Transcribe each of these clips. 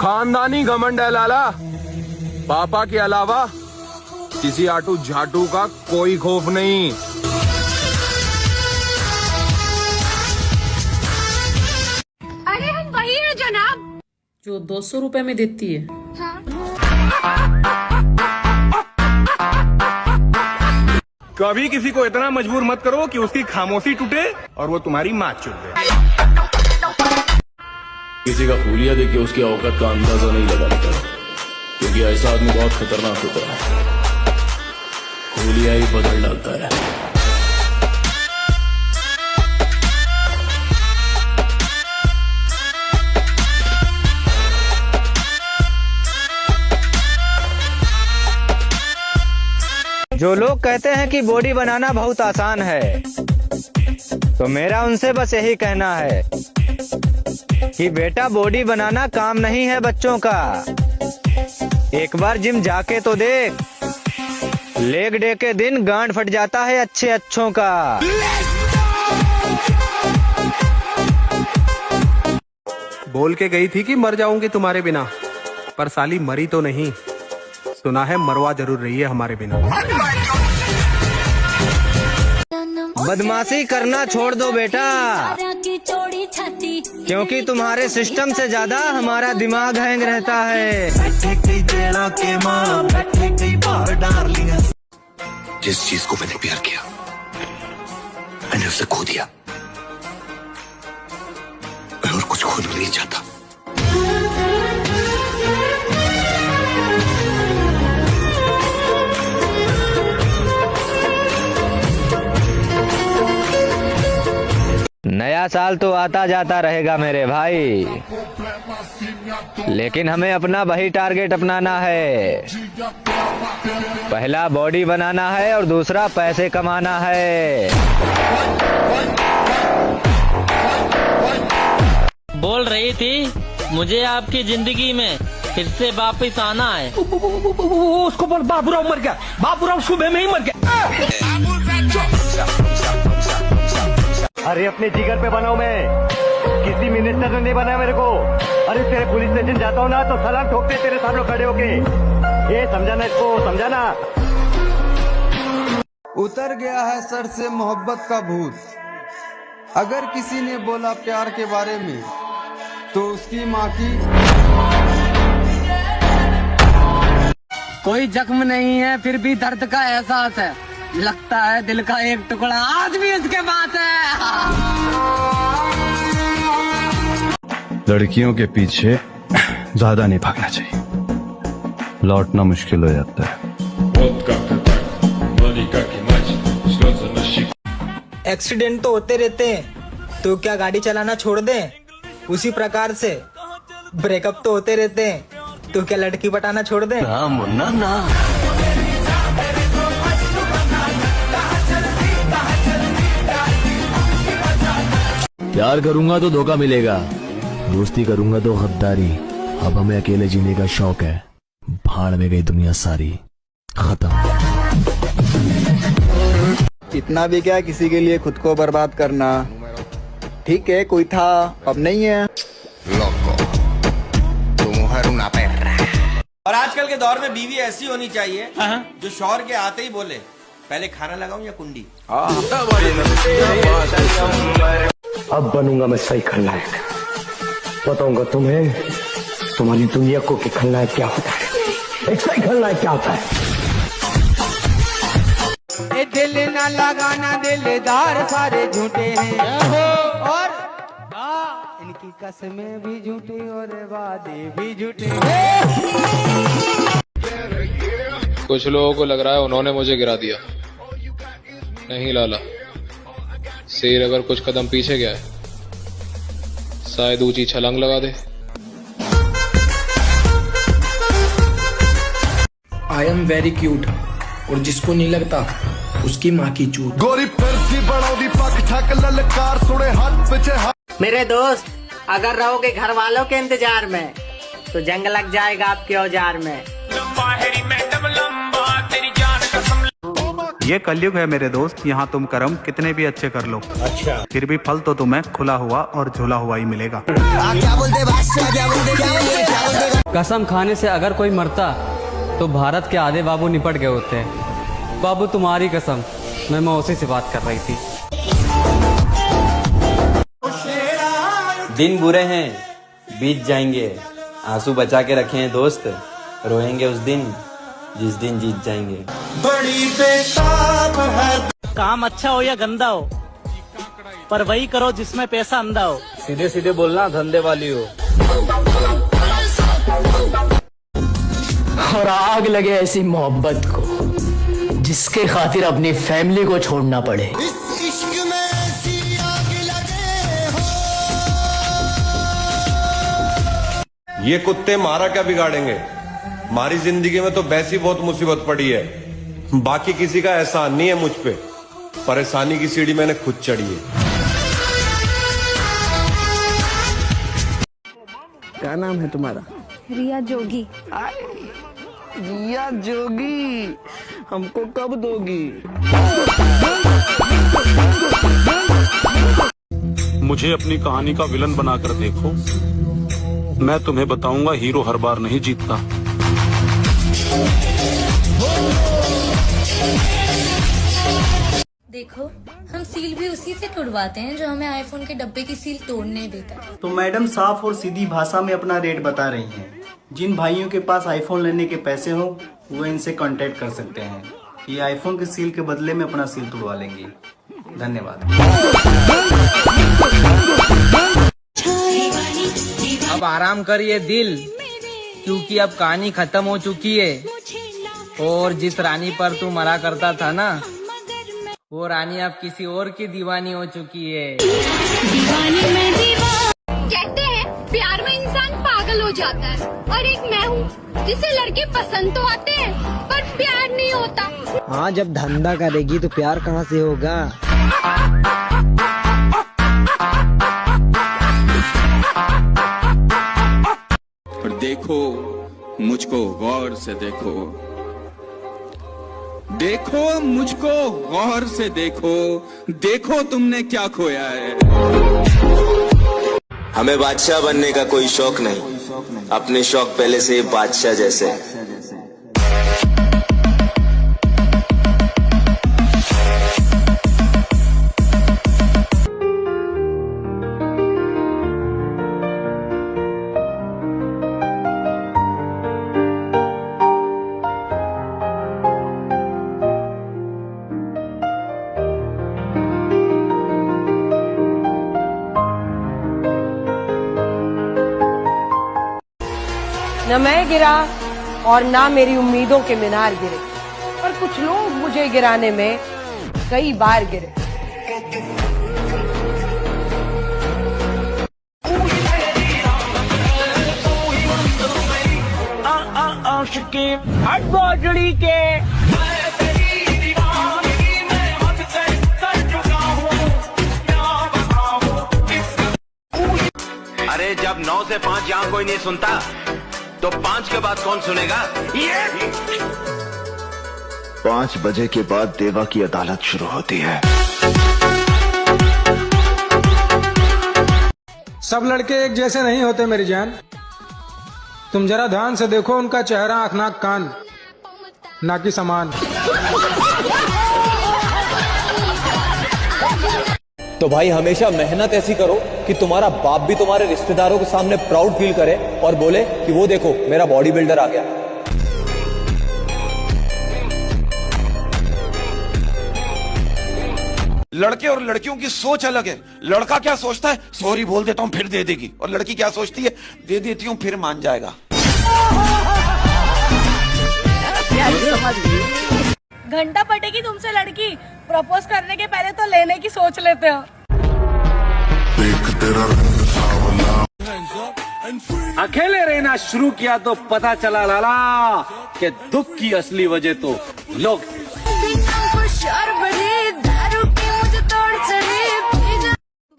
खानदानी घमंड है लाला। पापा के अलावा किसी आटू झाटू का कोई खौफ नहीं। अरे हम वही है जनाब जो 200 रुपए में देती है। कभी किसी को इतना मजबूर मत करो कि उसकी खामोशी टूटे और वो तुम्हारी माँ चुप दे। किसी का हुलिया देख के उसकी औकात का अंदाजा नहीं लगा लेता, क्योंकि ऐसा आदमी बहुत खतरनाक होता है। हुलिया ही बदल डालता है। जो लोग कहते हैं कि बॉडी बनाना बहुत आसान है, तो मेरा उनसे बस यही कहना है कि बेटा बॉडी बनाना काम नहीं है बच्चों का। एक बार जिम जाके तो देख, लेग डे के दिन गांड फट जाता है अच्छे अच्छों का। बोल के गई थी कि मर जाऊंगी तुम्हारे बिना, पर साली मरी तो नहीं। सुना है मरवा जरूर रही है हमारे बिना। बदमाशी करना छोड़ दो बेटा, क्योंकि तुम्हारे सिस्टम से ज्यादा हमारा दिमाग हैंग रहता है। जिस चीज को मैंने प्यार किया मैंने उसे खो दिया। मैं और कुछ खोना नहीं चाहता। नया साल तो आता जाता रहेगा मेरे भाई, लेकिन हमें अपना वही टारगेट अपनाना है। पहला बॉडी बनाना है और दूसरा पैसे कमाना है। बोल रही थी मुझे आपकी जिंदगी में फिर से वापस आना है। उसको बोल बाबूराव मर गया, बाबूराव सुबह में ही मर गया। अरे अपने जिगर पे बनाऊं मैं, किसी मिनिस्टर ने नहीं बनाया मेरे को। अरे तेरे पुलिस स्टेशन जाता हूँ ना तो सलाम ठोकते तेरे सामने खड़े होके। ये समझाना, इसको समझाना। उतर गया है सर से मोहब्बत का भूत। अगर किसी ने बोला प्यार के बारे में तो उसकी माँ की। कोई जख्म नहीं है फिर भी दर्द का एहसास है, लगता है दिल का एक टुकड़ा आज भी इसके पास है। लड़कियों के पीछे ज्यादा नहीं भागना चाहिए, लौटना मुश्किल हो जाता है। एक्सीडेंट तो होते रहते हैं, तो क्या गाड़ी चलाना छोड़ दें? उसी प्रकार से ब्रेकअप तो होते रहते हैं, तो क्या लड़की पटाना छोड़ दें? ना मुन्ना ना। प्यार करूंगा तो धोखा मिलेगा, दोस्ती करूंगा तो गद्दारी। अब हमें अकेले जीने का शौक है, भाड़ में गई दुनिया सारी, खत्म। इतना भी क्या किसी के लिए खुद को बर्बाद करना। ठीक है, कोई था अब नहीं है। और आजकल के दौर में बीवी ऐसी होनी चाहिए जो शौहर के आते ही बोले पहले खाना लगाऊं या कुंडी। अब बनूंगा मैं सही खलनायक, बताऊंगा तुम्हें तुम्हारी दुनिया को कि खलनायक क्या होता है, एक सही खलनायक क्या होता है। ए दिल न लगाना दिलदार सारे झूठे हैं, और इनकी कसमें भी झूठी और वादे भी झूठे हैं। कुछ लोगों को लग रहा है उन्होंने मुझे गिरा दिया। नहीं लाला, शेर अगर कुछ कदम पीछे गया है शायद ऊंची छलांग लगा दे। आई एम वेरी क्यूट, और जिसको नहीं लगता उसकी माँ की चूत। गोरी परसी बढ़ाओ पक ठक ललकार सुने हाथ पीछे हाथ। मेरे दोस्त, अगर रहोगे घर वालों के इंतजार में तो जंग लग जाएगा आपके औजार में। ये कलयुग है मेरे दोस्त, यहाँ तुम कर्म कितने भी अच्छे कर लो, अच्छा फिर भी फल तो तुम्हें खुला हुआ और झूला हुआ ही मिलेगा। क्या बोलते कसम खाने से अगर कोई मरता तो भारत के आधे बाबू निपट गए होते। बाबू तुम्हारी कसम, मैं मौसी से बात कर रही थी। दिन बुरे हैं, बीत जाएंगे, आंसू बचा के रखे हैं दोस्त, रोएंगे उस दिन जिस दिन जीत जाएंगे। बड़ी बेताब है। काम अच्छा हो या गंदा हो, पर वही करो जिसमें पैसा अंधा हो। सीधे सीधे बोलना, धंधे वाली हो। और आग लगे ऐसी मोहब्बत को जिसके खातिर अपनी फैमिली को छोड़ना पड़े। इस इश्क में ऐसी आग लगे हो। ये कुत्ते मारा क्या बिगाड़ेंगे? हमारी जिंदगी में तो वैसी बहुत मुसीबत पड़ी है, बाकी किसी का एहसान नहीं है मुझ पे। परेशानी की सीढ़ी मैंने खुद चढ़ी है। क्या नाम है तुम्हारा? रिया जोगी। रिया जोगी, हमको कब दोगी? मुझे अपनी कहानी का विलन बनाकर देखो, मैं तुम्हें बताऊंगा हीरो हर बार नहीं जीतता। देखो, हम सील भी उसी से तुड़वाते हैं जो हमें आईफोन के डब्बे की सील तोड़ने देता है। तो मैडम साफ और सीधी भाषा में अपना रेट बता रही हैं। जिन भाइयों के पास आईफोन लेने के पैसे हो वो इनसे कांटेक्ट कर सकते हैं। ये आईफोन के सील के बदले में अपना सील तुड़वा लेंगे। धन्यवाद। अब आराम करिए दिल, क्योंकि अब कहानी खत्म हो चुकी है। और जिस रानी पर तू मरा करता था ना, वो रानी अब किसी और की दीवानी हो चुकी है। कहते हैं प्यार में इंसान पागल हो जाता है, और एक मैं हूँ जिसे लड़के पसंद तो आते हैं पर प्यार नहीं होता। हाँ, जब धंधा करेगी तो प्यार कहाँ से होगा? और देखो मुझको गौर से देखो, देखो मुझको गौर से देखो, देखो तुमने क्या खोया है। हमें बादशाह बनने का कोई शौक नहीं, अपने शौक पहले से ही बादशाह जैसे हैं। न मैं गिरा और ना मेरी उम्मीदों के मीनार गिरे, पर कुछ लोग मुझे गिराने में कई बार गिरे। अरे जब 9 से 5 यहाँ कोई नहीं सुनता तो 5 के बाद कौन सुनेगा? 5 बजे के बाद देवा की अदालत शुरू होती है। सब लड़के एक जैसे नहीं होते मेरी जान, तुम जरा ध्यान से देखो उनका चेहरा, आँख नाक कान, ना कि समान। तो भाई हमेशा मेहनत ऐसी करो कि तुम्हारा बाप भी तुम्हारे रिश्तेदारों के सामने प्राउड फील करे और बोले कि वो देखो मेरा बॉडी बिल्डर आ गया। लड़के और लड़कियों की सोच अलग है। लड़का क्या सोचता है, सॉरी बोल देता हूँ फिर दे देगी, और लड़की क्या सोचती है, दे देती हूँ फिर मान जाएगा। घंटा पटेगी तुमसे लड़की, प्रपोज करने के पहले तो लेने की सोच लेते हो। अकेले रहना शुरू किया तो पता चला लाला कि दुख की असली वजह तो लोग।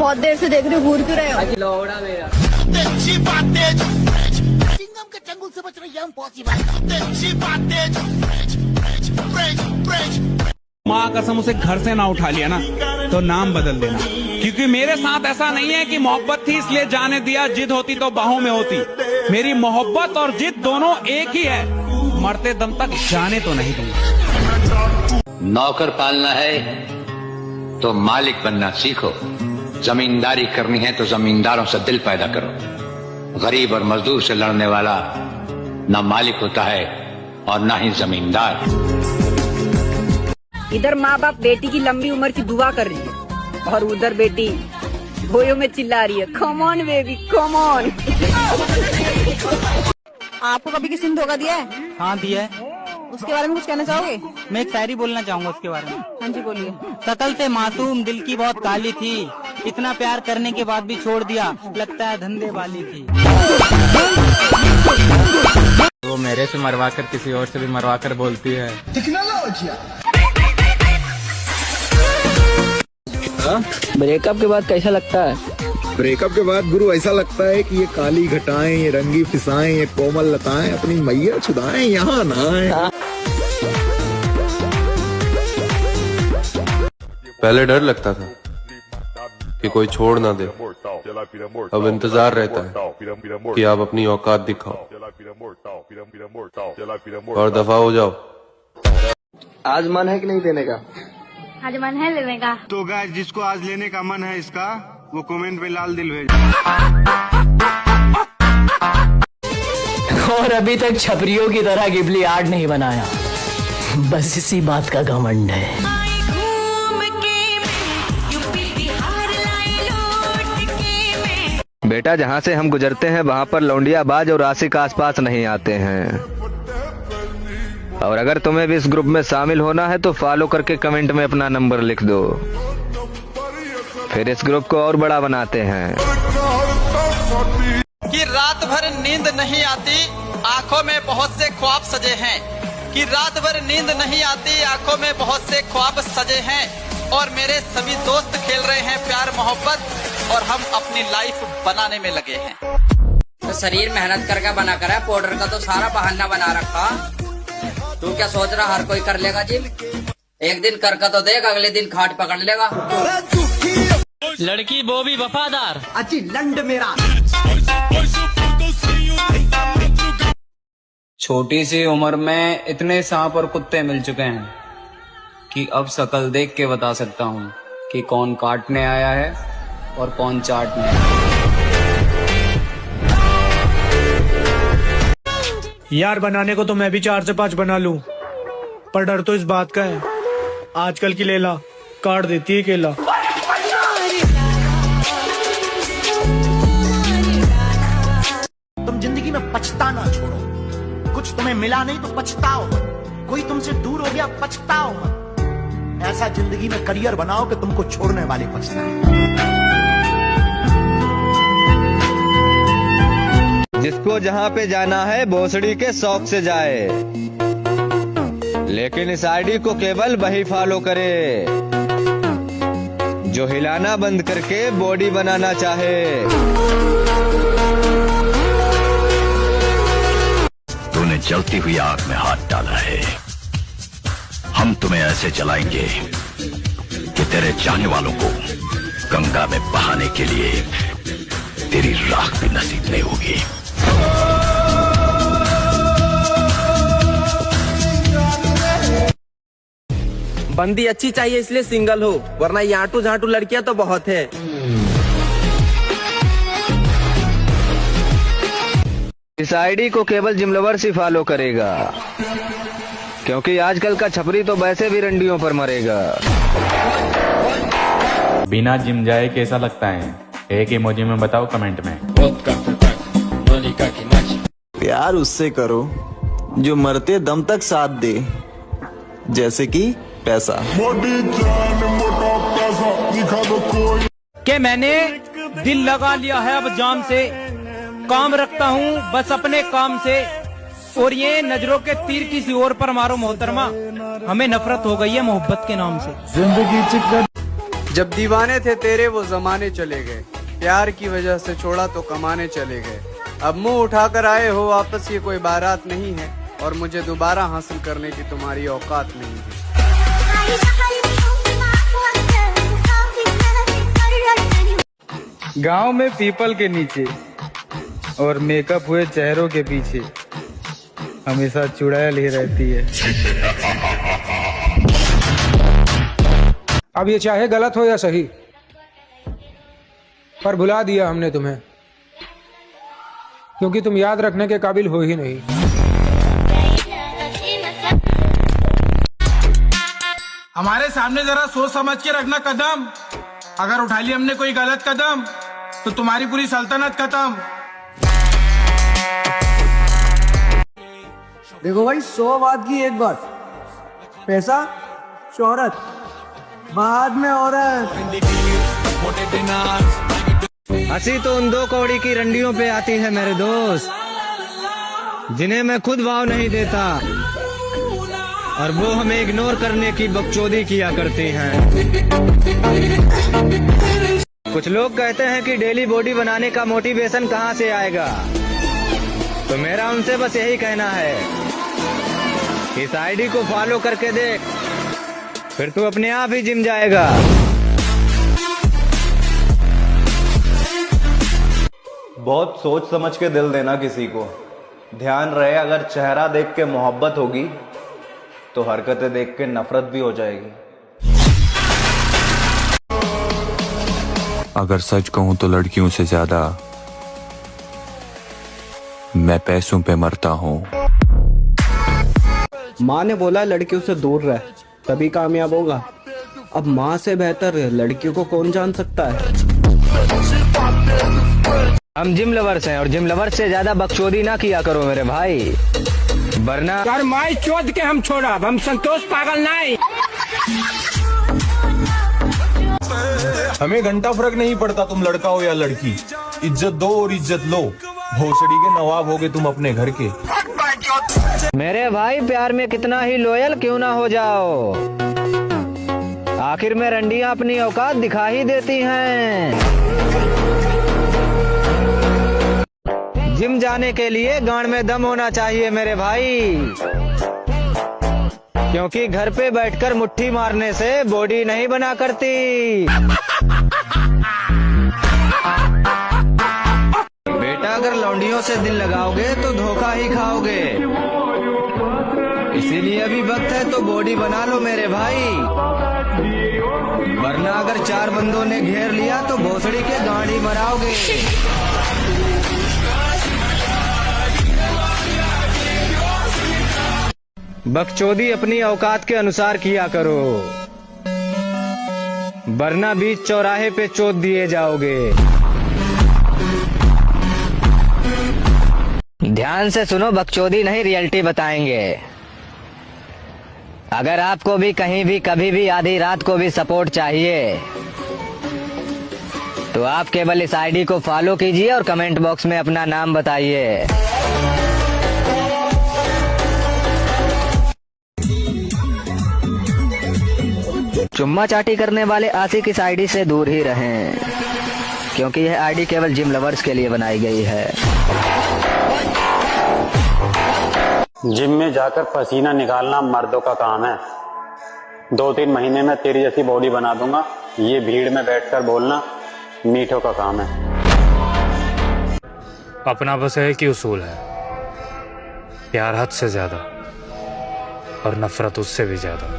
बहुत देर से देख रहे हो, घूर क्यों रहे हो? लौड़ा मेरा चिंगम के चंगुल से बच रही है इम्पॉसिबल। माँ कसम उसे घर से ना उठा लिया ना तो नाम बदल देना। क्योंकि मेरे साथ ऐसा नहीं है कि मोहब्बत थी इसलिए जाने दिया, जिद होती तो बाहों में होती। मेरी मोहब्बत और जिद दोनों एक ही है, मरते दम तक जाने तो नहीं दूंगा। नौकर पालना है तो मालिक बनना सीखो, जमींदारी करनी है तो जमींदारों से दिल पैदा करो। गरीब और मजदूर से लड़ने वाला ना मालिक होता है और ना ही जमींदार। इधर माँ बाप बेटी की लंबी उम्र की दुआ कर रही है और उधर बेटी भोयों में चिल्ला रही है, come on baby come on. आपको कभी किसी ने धोखा दिया है? हाँ दिया है। उसके बारे में कुछ कहना चाहोगे? मैं एक शायरी बोलना चाहूंगा उसके बारे में। हाँ जी बोलिए। शकल से मासूम दिल की बहुत काली थी, इतना प्यार करने के बाद भी छोड़ दिया, लगता है धंधे वाली थी। वो मेरे से मरवा कर किसी और से भी मरवा कर बोलती है। ब्रेकअप के बाद कैसा लगता है? ब्रेकअप के बाद गुरु ऐसा लगता है कि ये काली घटाएं, ये रंगी फिसाएं, ये कोमल लताएं अपनी मैया छुदाएं, यहाँ ना आए। पहले डर लगता था कि कोई छोड़ ना दे, अब इंतजार रहता है कि आप अपनी औकात दिखाओ और दफा हो जाओ। आज मन है कि नहीं देने का? आज मन है लेने का। तो गाइस जिसको आज लेने का मन है इसका, वो कमेंट पे लाल दिल भेज। और अभी तक छपरियों की तरह गिबली आर्ट नहीं बनाया, बस इसी बात का घमंड है। बेटा जहाँ से हम गुजरते हैं वहाँ पर लौंडियाबाज और आशिक आसपास नहीं आते हैं। और अगर तुम्हें भी इस ग्रुप में शामिल होना है तो फॉलो करके कमेंट में अपना नंबर लिख दो, फिर इस ग्रुप को और बड़ा बनाते हैं। कि रात भर नींद नहीं आती, आंखों में बहुत से ख्वाब सजे हैं। कि रात भर नींद नहीं आती, आंखों में बहुत से ख्वाब सजे हैं। और मेरे सभी दोस्त खेल रहे हैं प्यार मोहब्बत, और हम अपनी लाइफ बनाने में लगे हैं। तो शरीर मेहनत करके बना कर है, पाउडर का तो सारा बहाना बना रखा। तू क्या सोच रहा हर कोई कर लेगा जिम? एक दिन करके तो देख, अगले दिन खाट पकड़ लेगा। लड़की वो भी वफादार। अच्छी लंड मेरा। छोटी सी उम्र में इतने सांप और कुत्ते मिल चुके हैं कि अब शक्ल देख के बता सकता हूँ कि कौन काटने आया है और कौन चाटने। यार बनाने को तो मैं भी 4 से 5 बना लूं, पर डर तो इस बात का है, आजकल की लैला काट देती है केला। तुम जिंदगी में पछताना छोड़ो, कुछ तुम्हें मिला नहीं तो पछताओ मत, कोई तुमसे दूर हो गया पछताओ मत। ऐसा जिंदगी में करियर बनाओ कि तुमको छोड़ने वाले पछताएं। जिसको जहाँ पे जाना है भोसड़ी के शौक से जाए, लेकिन इस आईडी को केवल वही फॉलो करे जो हिलाना बंद करके बॉडी बनाना चाहे। तूने जलती हुई आग में हाथ डाला है, हम तुम्हें ऐसे जलाएंगे कि तेरे चाहने वालों को गंगा में बहाने के लिए तेरी राख भी नसीब नहीं होगी। बंदी अच्छी चाहिए इसलिए सिंगल हो, वरना याटू झाटू लड़कियां तो बहुत है। इस आईडी को केवल जिम लवर्स ही फॉलो करेगा, क्योंकि आजकल का छपरी तो वैसे भी रंडियों पर मरेगा। बिना जिम जाए कैसा लगता है? एक इमोजी में बताओ कमेंट में। प्यार उससे करो जो मरते दम तक साथ दे, जैसे कि पैसा। के मैंने दिल लगा लिया है अब जाम से, काम रखता हूँ बस अपने काम से, और ये नजरों के तीर किसी और पर मारो मोहतरमा, हमें नफरत हो गई है मोहब्बत के नाम से। जिंदगी जब दीवाने थे तेरे वो जमाने चले गए, प्यार की वजह से छोड़ा तो कमाने चले गए। अब मुंह उठाकर आए हो वापस, ये कोई बारात नहीं है, और मुझे दोबारा हासिल करने की तुम्हारी औकात नहीं है। गांव में पीपल के नीचे और मेकअप हुए चेहरों के पीछे हमेशा चुड़ैल ही रहती है। अब ये चाहे गलत हो या सही, पर भुला दिया हमने तुम्हें, क्योंकि तुम याद रखने के काबिल हो ही नहीं। हमारे सामने जरा सोच समझ के रखना कदम। अगर उठा लिया हमने कोई गलत कदम तो तुम्हारी पूरी सल्तनत खत्म। देखो भाई, 100 बात की एक बात, पैसा शोहरत बाद में औरत। हंसी तो उन 2 कौड़ी की रंडियों पे आती है मेरे दोस्त, जिन्हें मैं खुद भाव नहीं देता और वो हमें इग्नोर करने की बकचोदी किया करती हैं। कुछ लोग कहते हैं कि डेली बॉडी बनाने का मोटिवेशन कहाँ से आएगा, तो मेरा उनसे बस यही कहना है, इस आईडी को फॉलो करके देख, फिर तू अपने आप ही जिम जाएगा। बहुत सोच समझ के दिल देना किसी को। ध्यान रहे, अगर चेहरा देख के मोहब्बत होगी तो हरकतें देख के नफरत भी हो जाएगी। अगर सच कहूं तो लड़कियों से ज्यादा मैं पैसों पे मरता हूं। माँ ने बोला लड़कियों से दूर रह, तभी कामयाब होगा। अब माँ से बेहतर लड़कियों को कौन जान सकता है। हम जिम लवर्स हैं और जिम लवर्स से ज्यादा बकचोदी ना किया करो मेरे भाई, वरना यार माई चोद के हम छोड़ा, हम संतोष पागल नहीं। हमें घंटा फर्क नहीं पड़ता तुम लड़का हो या लड़की, इज्जत दो और इज्जत लो। भोसड़ी के नवाब होगे तुम अपने घर के। मेरे भाई, प्यार में कितना ही लॉयल क्यों ना हो जाओ, आखिर में रंडियां अपनी औकात दिखा ही देती हैं। जिम जाने के लिए गांड में दम होना चाहिए मेरे भाई, क्योंकि घर पे बैठकर मुट्ठी मारने से बॉडी नहीं बना करती। बेटा, अगर लौंडियों से दिल लगाओगे तो धोखा ही खाओगे, इसीलिए अभी वक्त है तो बॉडी बना लो मेरे भाई, वरना अगर 4 बंदों ने घेर लिया तो भोसड़ी के गांड ही मराओगे। बकचोदी अपनी औकात के अनुसार किया करो, वरना बीच चौराहे पे चोद दिए जाओगे। ध्यान से सुनो, बकचोदी नहीं रियलिटी बताएंगे। अगर आपको भी कहीं भी कभी भी आधी रात को भी सपोर्ट चाहिए तो आप केवल इस आईडी को फॉलो कीजिए और कमेंट बॉक्स में अपना नाम बताइए। चुम्मा चाटी करने वाले आशिक इस आईडी से दूर ही रहें, क्योंकि यह आईडी केवल जिम लवर्स के लिए बनाई गई है। जिम में जाकर पसीना निकालना मर्दों का काम है। 2-3 महीने में तेरी जैसी बॉडी बना दूंगा। ये भीड़ में बैठकर बोलना मीठों का काम है। अपना बस एक ही उसूल है, प्यार हद से ज्यादा और नफरत उससे भी ज्यादा।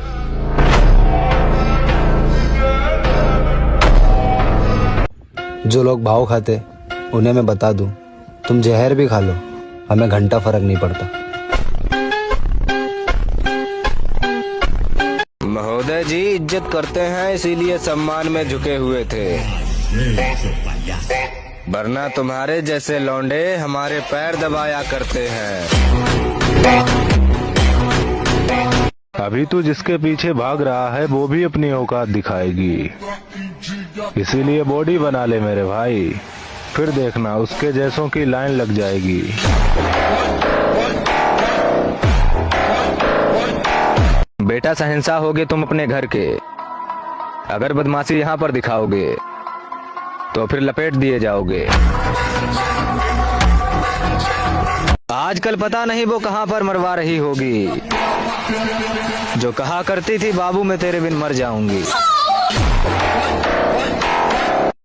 जो लोग भाव खाते उन्हें मैं बता दूं, तुम जहर भी खा लो, हमें घंटा फर्क नहीं पड़ता। महोदय जी इज्जत करते हैं इसीलिए सम्मान में झुके हुए थे, वरना तुम्हारे जैसे लौंडे हमारे पैर दबाया करते हैं। अभी तू जिसके पीछे भाग रहा है वो भी अपनी औकात दिखाएगी, इसीलिए बॉडी बना ले मेरे भाई, फिर देखना उसके जैसों की लाइन लग जाएगी। बेटा, शहंशाह होगे तुम अपने घर के, अगर बदमाशी यहाँ पर दिखाओगे तो फिर लपेट दिए जाओगे। आजकल पता नहीं वो कहाँ पर मरवा रही होगी, जो कहा करती थी बाबू मैं तेरे बिन मर जाऊंगी।